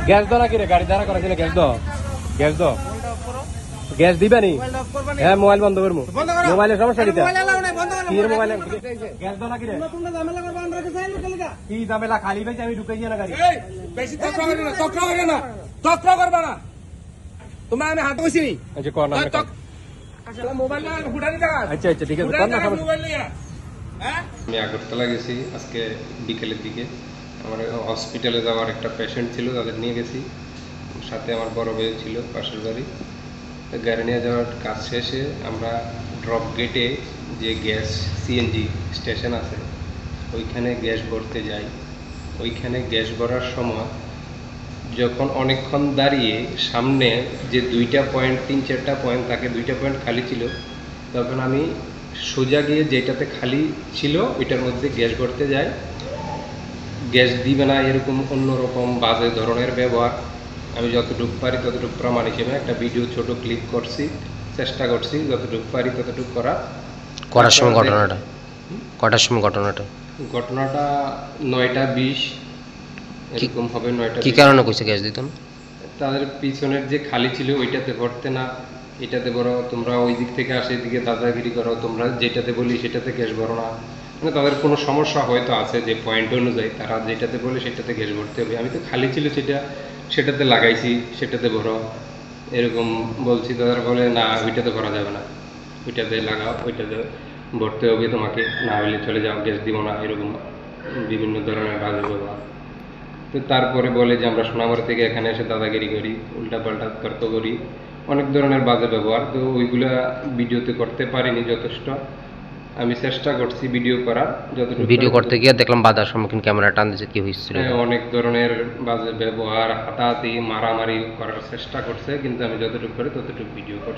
Gas দাও নাকি রে? গাড়ি দাঁড়া করা ছিল, গ্যাস দাও, গ্যাস দাও। গ্যাস দিবে নি? হ্যাঁ, মোবাইল বন্ধ করবো। মোবাইলের সমস্যা দিতে কি মোবাইল? গ্যাস দাও নাকি রে? কি ঝামেলা? খালি ভাই আমি ঢুকে যাই না গাড়ি। বেশি তক্র করবে না। তোমার আমি হাত বসি। আচ্ছা কর না। মোবাইল হুডানি টাকা। আচ্ছা আচ্ছা ঠিক আছে, কর না সমস্যা। মোবাইল নিয়ে আমি আগরতলা গেছি আজকে বিকেলের দিকে। আমার হসপিটালে যাওয়ার একটা পেশেন্ট ছিল, তাদের নিয়ে গেছি। সাথে আমার বড় ভাই ছিল পাশের বাড়ি। গাড়ি নিয়ে যাওয়ার কাজ শেষে আমরা ড্রপ গেটে যে গ্যাস সিএনজি স্টেশন আছে ওইখানে গ্যাস ভরতে যাই। ওইখানে গ্যাস ভরার সময় যখন অনেকক্ষণ দাঁড়িয়ে সামনে যে 2টা পয়েন্ট 3-4টা পয়েন্ট থাকে, 2টা পয়েন্ট খালি ছিল, তখন আমি সোজা গিয়ে যেটাতে খালি ছিল ওইটার মধ্যে গ্যাস ভরতে যাই। গ্যাস দিবে না এরকম অন্যরকম বাজে ধরনের ব্যবহার। আমি যতটুকু পারি ততটুকু প্রমাণ হিসেবে একটা ভিডিও ছোট ক্লিপ করছি, চেষ্টা করছি যতটুকু পারি ততটুকু করার সময় ঘটনাটা কটার সময় ঘটনাটা 9টা 20 এরকম হবে। 9টা কি কারণে কইছে গ্যাস দিত না? তাদের পিছনের যে খালি ছিল ওইটাতে ভরতে না, এটাতে ভরো, তোমরা ওই দিক থেকে আসে এদিকে দাদাগিরি করো, তোমরা যেটাতে বলি সেটাতে গ্যাস ভরো না। মানে তাদের কোনো সমস্যা হয়তো আছে যে পয়েন্ট অনুযায়ী তারা যেটাতে বলে সেটাতে গ্যাস ভরতে হবে। আমি তো খালি ছিল সেটাতে লাগাইছি, সেটাতে ভরো এরকম বলছি। তাদের বলে না ওইটাতে ভরা যাবে না, ওইটাতে লাগাও, ওইটাতে ভরতে হবে তোমাকে, না হলে চলে যাও, গ্যাস দিব না, এরকম বিভিন্ন ধরনের বাজে ব্যবহার। তো তারপরে বলে যে আমরা সোনামার থেকে এখানে এসে দাদাগিরি করি, উল্টাপাল্টা তর্ক করি, অনেক ধরনের বাজে ব্যবহার। তো ওইগুলা ভিডিওতে করতে পারিনি যথেষ্ট। আমি চেষ্টা করছি ভিডিও করার যতটুকু। ভিডিও করতে গিয়ে দেখলাম বাধার সম্মুখীন, ক্যামেরা টান দিয়েছে, কি হয়েছিল? অনেক ধরনের বাজে ব্যবহার, হাতাহাতি, মারামারি করার চেষ্টা করছে, কিন্তু আমি যতটুকু পারি ততটুকু ভিডিও করছি।